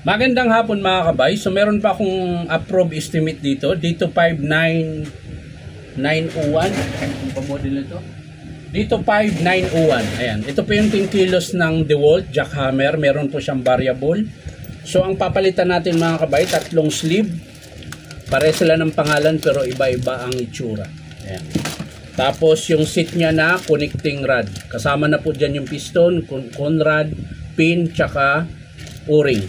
Magandang hapon mga kabay. So meron pa akong approve estimate dito. Dito 59901. Ang pa-model nito. Dito 5901. Ayan. Ito po yung 10 kilos ng DeWalt jackhammer. Meron po siyang variable. So ang papalitan natin mga kabay, tatlong sleeve. Pare sila ng pangalan pero iba-iba ang itsura. Ayan. Tapos yung seat niya na connecting rod. Kasama na po dyan yung piston, conrod, pin, tsaka o-ring.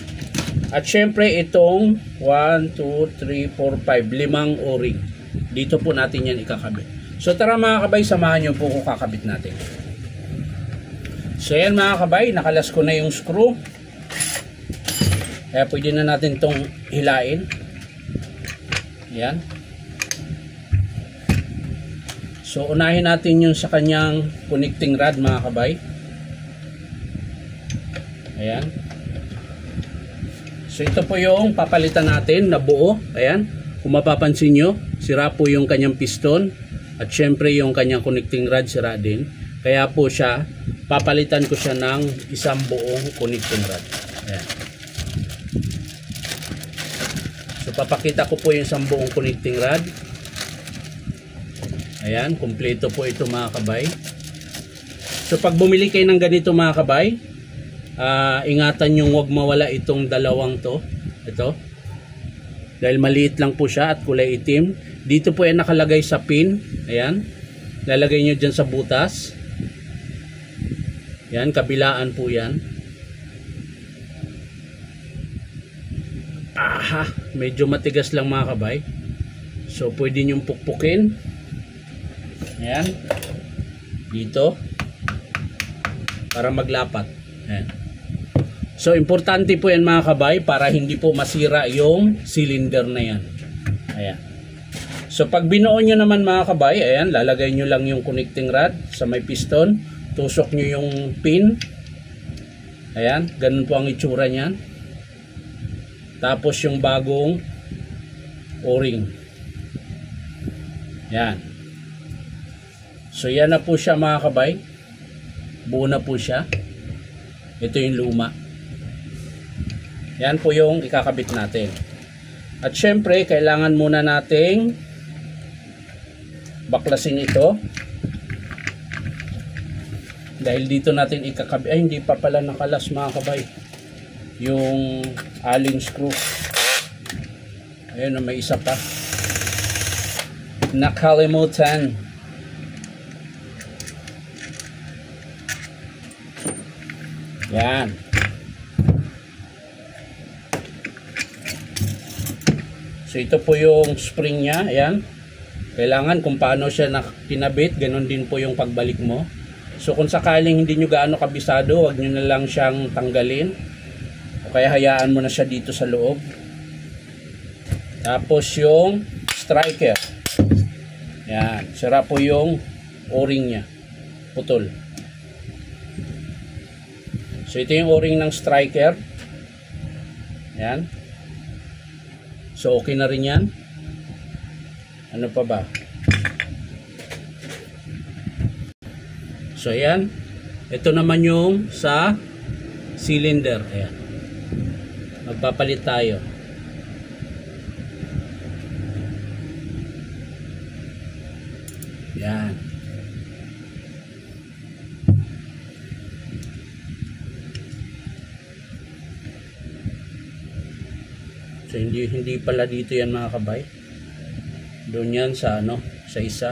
At syempre itong 1, 2, 3, 4, 5, 5 o-ring. Dito po natin yan ikakabit. So tara mga kabay, samahan nyo po kung kakabit natin. So yan mga kabay, nakalas ko na yung screw. Kaya pwede na natin itong hilain. Yan. So unahin natin yung sa kanyang connecting rod mga kabay. Ayan. So ito po yung papalitan natin na buo. Ayan. Kung mapapansin nyo, sira po yung kanyang piston. At syempre yung kanyang connecting rod sira din. Kaya po siya, papalitan ko siya ng isang buong connecting rod. Ayan. So papakita ko po yung isang buong connecting rod. Ayan, kumpleto po ito mga kabay. So pag bumili kayo ng ganito mga kabay, ingatan yung huwag mawala itong dalawang to. Ito. Dahil maliit lang po siya at kulay itim. Dito po yan nakalagay sa pin. Ayan. Lalagay nyo dyan sa butas. Ayan, kabilaan po yan. Aha, medyo matigas lang mga kabay. So pwede nyong pukpukin. Ayan. Dito. Para maglapat. Ayan. So importante po yan mga kabay para hindi po masira yung cylinder na yan. Ayan. So pag binuo nyo naman mga kabay, ayan, lalagay nyo lang yung connecting rod sa may piston. Tusok nyo yung pin. Ayan. Ganun po ang itsura nyan. Tapos yung bagong o-ring. Ayan. So yan na po siya mga kabay. Buo na po siya. Ito yung luma. Yan po yung ikakabit natin. At syempre, kailangan muna nating baklasin ito. Dahil dito natin ikakabit. Ay, hindi pa pala nakalas mga kabay. Yung allen screw. Ayun, may isa pa. Nakalimutan. Yan. So ito po yung spring niya, ayan. Kailangan kung paano siya kinabit, ganun din po yung pagbalik mo. So kung sakaling hindi nyo gaano kabisado, wag nyo na lang siyang tanggalin. O kaya hayaan mo na siya dito sa loob. Tapos yung striker. Ayan, sira po yung o-ring niya. Putol. So ito yung o-ring ng striker. Ayan. So okay na rin yan. Ano pa ba? So ayan. Ito naman yung sa cylinder. Ayan. Magpapalit tayo. Ayan. So hindi pala dito yan mga kabay. Doon yan sa sa isa.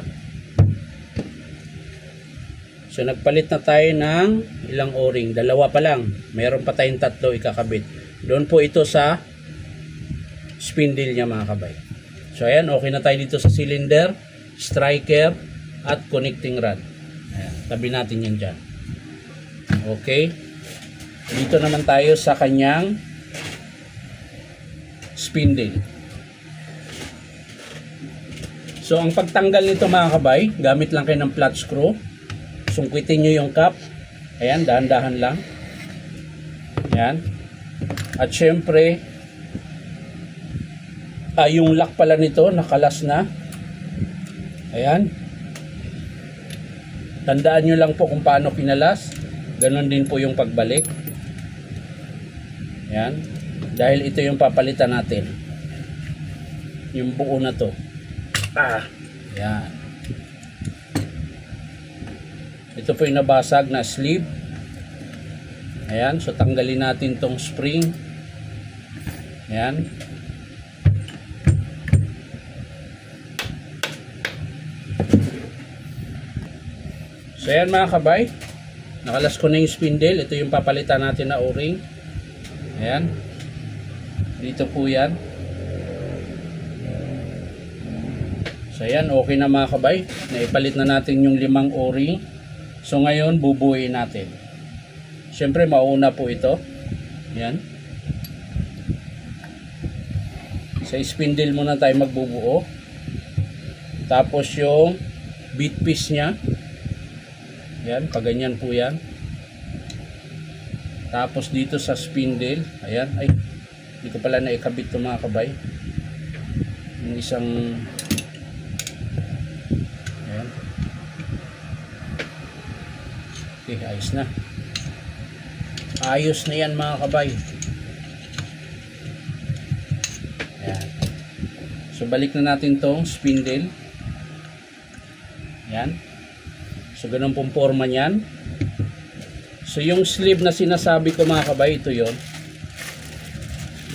So nagpalit na tayo ng ilang o-ring. Dalawa pa lang. Mayroon pa tayong tatlo ikakabit. Doon po ito sa spindle niya mga kabay. So ayan, okay na tayo dito sa cylinder, striker at connecting rod. Ayan, tabi natin yan dyan. Okay. Dito naman tayo sa kanyang spindle. So ang pagtanggal nito mga kabay, gamit lang kayo ng flat screw. Sungkitin nyo yung cap. Ayan, dahan-dahan lang. Ayan. At syempre, yung lock pala nito nakalas na. Ayan. Tandaan nyo lang po kung paano pinalas. Ganon din po yung pagbalik. Ayan. Dahil ito yung papalitan natin. Yung buo na to. Yan. Ito po yung nabasag na sleeve. Ayan. So tanggalin natin tong spring. Ayan. So ayan mga kabay. Nakalas ko na yung spindle. Ito yung papalitan natin na o-ring. Ayan. Dito po yan. So ayan, okay na mga kabay. Naipalit na natin yung 5 o-ring. So ngayon, bubuuin natin. Siyempre, mauna po ito. Ayan. Sa spindle muna tayo magbubuo. Tapos yung bit piece nya. Ayan, paganyan po yan. Tapos dito sa spindle. Ayan, ay, hindi ko pala naikabit ito mga kabay. Yung isang... Ayan. Okay, ayos na. Ayos na yan mga kabay. Ayan. So balik na natin tong spindle. Ayan. So ganun pong forma niyan. So yung sleeve na sinasabi ko mga kabay, ito yon.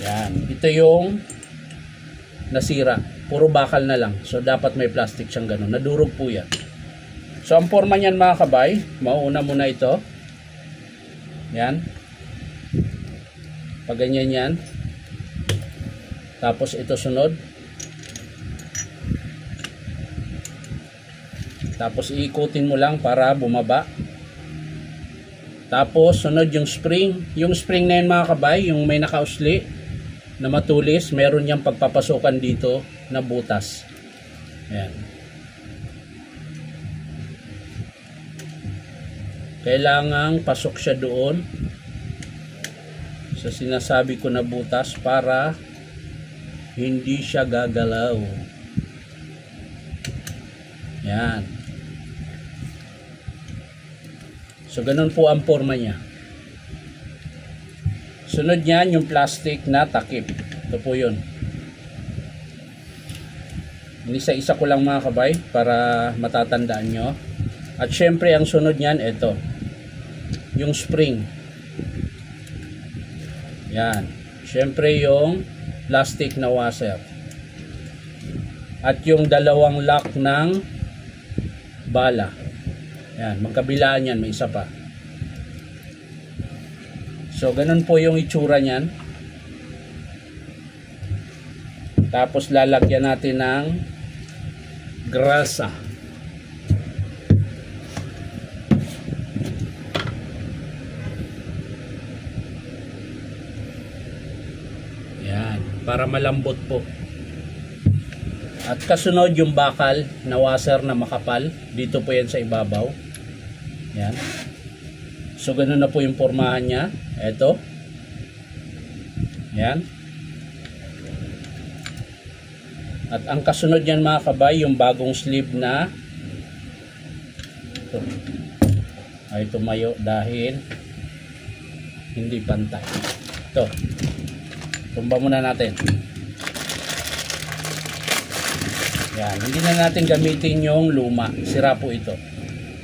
Yan. Ito yung nasira. Puro bakal na lang. So dapat may plastic siyang ganun. Nadurog po yan. So ang forma niyan mga kabay, mauuna muna ito. Yan. Pag ganyan yan. Tapos ito sunod. Tapos iikutin mo lang para bumaba. Tapos sunod yung spring. Yung spring na yun mga kabay, yung may nakausli na matulis, meron niyang pagpapasukan dito na butas. Ayan. Kailangang pasok siya doon sa sinasabi ko na butas para hindi siya gagalaw. Yan. So ganun po ang forma niya. Sunod niyan yung plastic na takip. Ito po yun. Isa-isa ko lang mga kabay para matatandaan nyo. At syempre ang sunod niyan ito. Yung spring. Yan. Syempre yung plastic na washer. At yung dalawang lock ng bala. Yan, magkabilaan yan, may isa pa. So ganun po yung itsura niyan. Tapos lalagyan natin ng grasa. Yan, para malambot po. At kasunod yung bakal na washer na makapal. Dito po yan sa ibabaw. Yan. So ganun na po yung pormahan niya. Ito. Yan. At ang kasunod yan mga kabay, yung bagong sleeve na ito. Ay tumayo dahil hindi pantay. Ito. Tumba muna natin. Yan, hindi na natin gamitin yung luma. Sira po ito.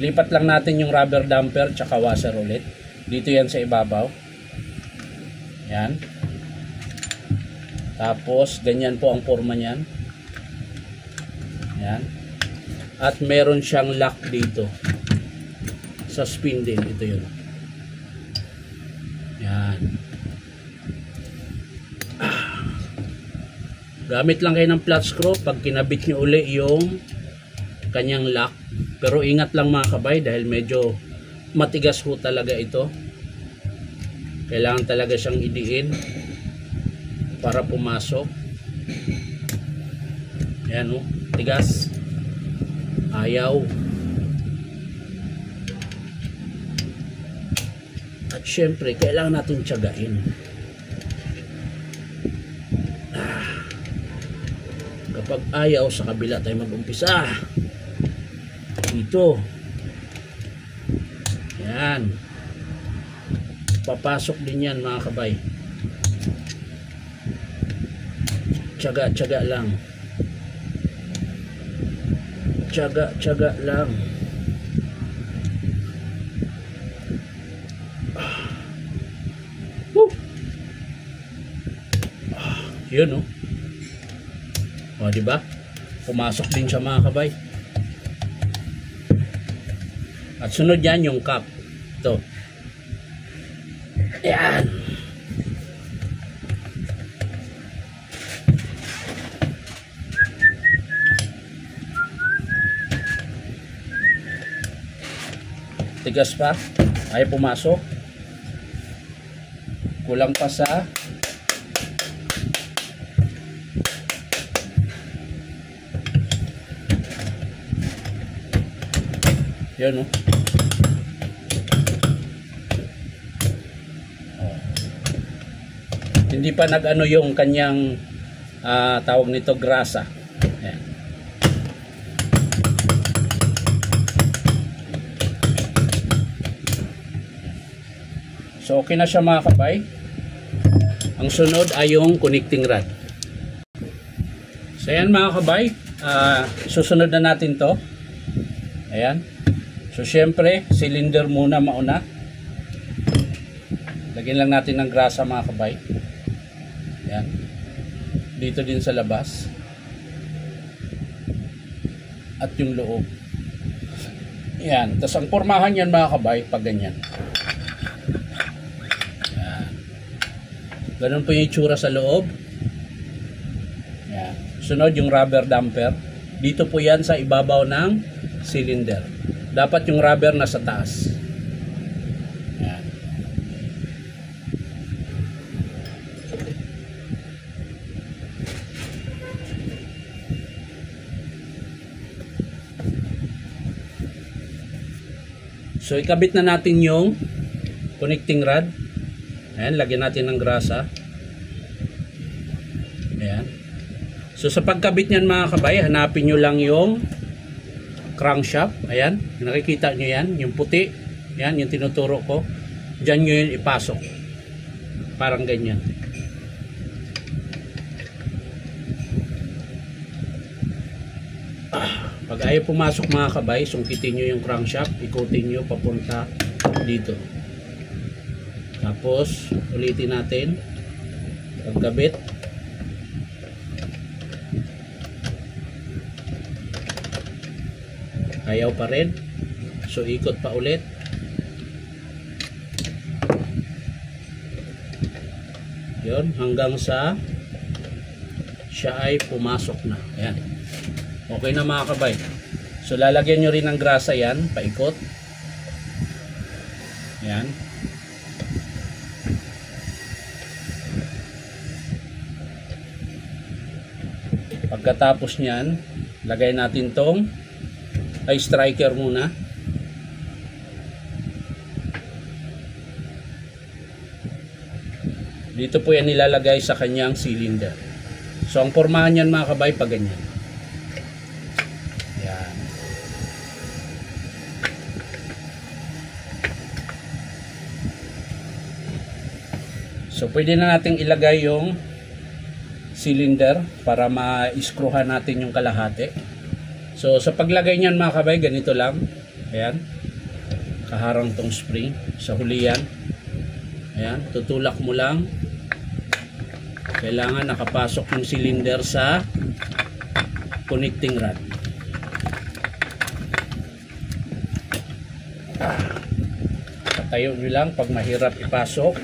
Lipat lang natin yung rubber damper tsaka washer ulit. Dito yan sa ibabaw. Yan. Tapos, ganyan po ang forma niyan. Yan. At meron siyang lock dito. Sa spindle. Ito yun. Yan. Gamit lang kayo ng flat screw pag kinabit nyo uli yung kanyang lock. Pero ingat lang mga kabay dahil medyo matigas ho talaga ito. Kailangan talaga siyang idiin para pumasok. Ayan o, tigas. Ayaw. At syempre, kailangan natin tiyagain. Kapag ayaw, sa kabila tayo mag-umpisa. Dito. Yan. Papasok din yan mga kabay. Tiyaga lang. Tiyaga lang. Yun, oh. O, diba? Pumasok din siya, mga kabay. At sunod yan yung cup. Ito. Ayan. Tigas pa. Ay pumasok. Kulang pa sa yan, no? Hindi pa nag-ano yung kanyang tawag nito, grasa. Ayan. So okay na siya, mga kabay. Ang sunod ay yung connecting rod. So ayan, mga kabay, susunod na natin to. Ayan. So syempre, cylinder muna mauna. Lagyan lang natin ng grasa, mga kabay. Ayan. Dito din sa labas. At yung loob. Ayan. Tapos ang pormahan yan, mga kabay, pag ganyan. Ayan. Ganun po yung itsura sa loob. Ayan. Sunod yung rubber damper. Dito po yan sa ibabaw ng cylinder. Dapat yung rubber nasa taas. Ayan. So ikabit na natin yung connecting rod. Ayan, lagyan natin ng grasa. Ayan. So sa pagkabit niyan, mga kabay, hanapin nyo lang yung crankshaft. Ayan, nakikita nyo yan, yung puti. Ayan, yung tinuturo ko. Diyan nyo yun ipasok. Parang ganyan. Pag ayaw pumasok, mga kabay, sungkitin nyo yung crankshaft, ikutin nyo papunta dito. Tapos ulitin natin pagkabit. Ayaw pa rin, so ikot pa ulit. Yun, hanggang sa siya ay pumasok na. Ayan. Okay na, mga kabay. So lalagyan nyo rin ng grasa yan, paikot. Ayan. Pagkatapos nyan, lagay natin tong ay striker muna. Dito po yan nilalagay sa kanyang cylinder. So ang pormahan yan, mga kabay, pag ganyan. Yan. So pwede na nating ilagay yung cylinder para ma-screwhan natin yung kalahati. So sa paglagay niyan, mga kabay, ganito lang. Ayan. Kaharang tong spring sa huli yan. Ayan, tutulak mo lang. Kailangan nakapasok yung cylinder sa connecting rod. Patayo nyo lang pag mahirap ipasok.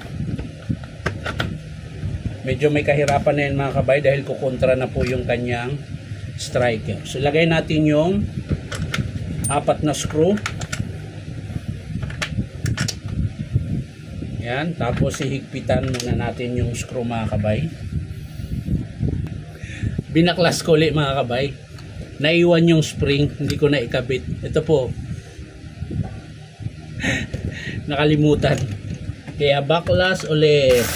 Medyo may kahirapan na yan, mga kabay, dahil kukontra na po yung kanyang striker. So lagay natin yung 4 na screw. Yan, tapos hihigpitan muna natin yung screw, mga kabay. Binaklas ko ulit, mga kabay. Naiwan yung spring, hindi ko na ikabit. Ito po. Nakalimutan. Kaya baklas ulit.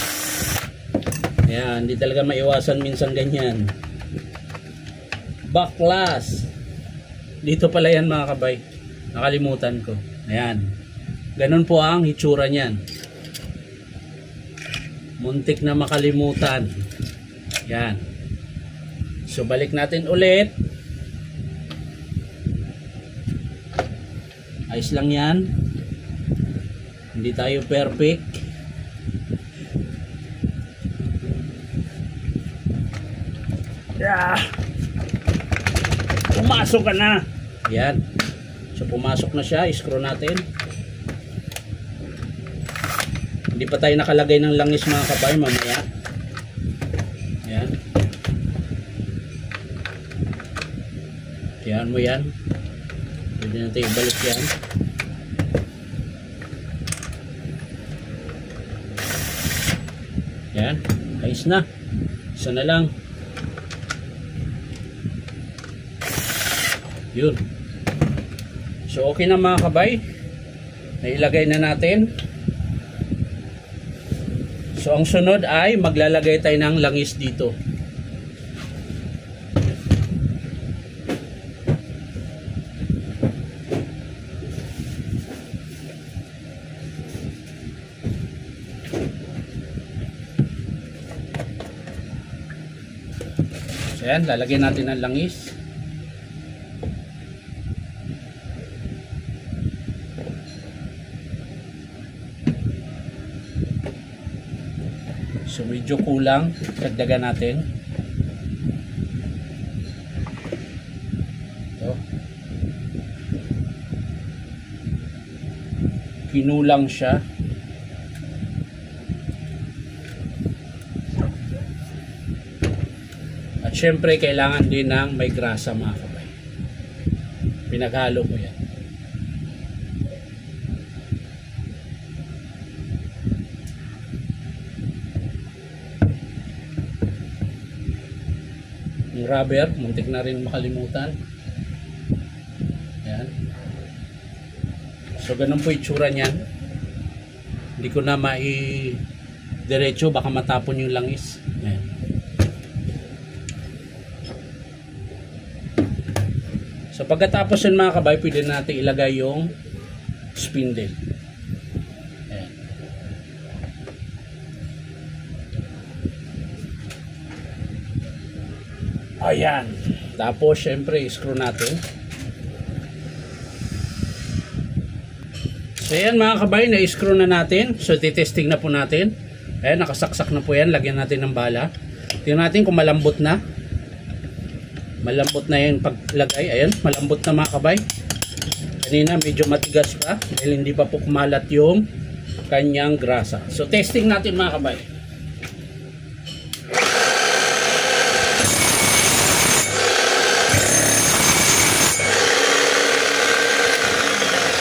Yan, hindi talaga maiwasan minsan ganyan. Baklas. Dito pala yan, mga kabay. Nakalimutan ko. Ayan. Ganun po ang hitsura niyan. Muntik na makalimutan. Yan. So balik natin ulit. Ayos lang yan. Hindi tayo perfect. Yeah. Pumasok ka na. Yan. So pumasok na siya. I-screw natin. Hindi pa tayo nakalagay ng langis mga kabay. Mamaya. Yan. Yan mo yan. Pwede natin ibalik yan. Yan. Ayos na. Isa na lang. Yun. So okay na mga kabay. Nailagay na natin. So ang sunod ay maglalagay tayo ng langis dito. So yan, lalagyan natin ng langis. So medyo kulang, dagdagan natin. Ito. Kinulang siya. At syempre kailangan din ng may grasa mga kabay. Pinaghalo ko yan. Yung rubber, muntik na rin makalimutan. Ayan. So ganun po itsura niyan. Hindi ko na diretso, baka matapon yung langis. Ayan. So pagkatapos yun mga kabay, pwede natin ilagay yung spindle. Ayan. Ayan. Tapos syempre screw natin. So ayan mga kabay, na-screw na natin. So titesting na po natin. Ayan, nakasaksak na po yan. Lagyan natin ng bala. Tingnan natin kung malambot na. Malambot na yung paglagay. Ayan, malambot na mga kabay. Kanina medyo matigas pa dahil hindi pa po kumalat yung kanyang grasa. So testing natin mga kabay.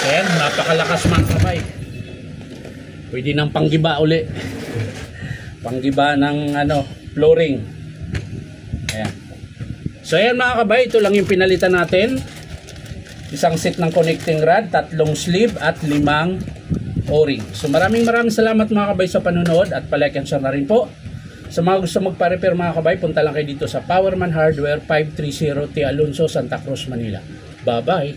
Ayan, napakalakas mga kabay. Pwede nang panggiba uli. Panggiba ng flooring. Ayan. So ayan mga kabay, ito lang yung pinalitan natin. Isang set ng connecting rod, 3 sleeve at 5 o-ring. So maraming salamat mga kabay sa panonood at palike and share na rin po. Sa mga gusto magpa-repair mga kabay, punta lang kayo dito sa Powerman Hardware, 530 T. Alonso, Santa Cruz, Manila. Bye bye!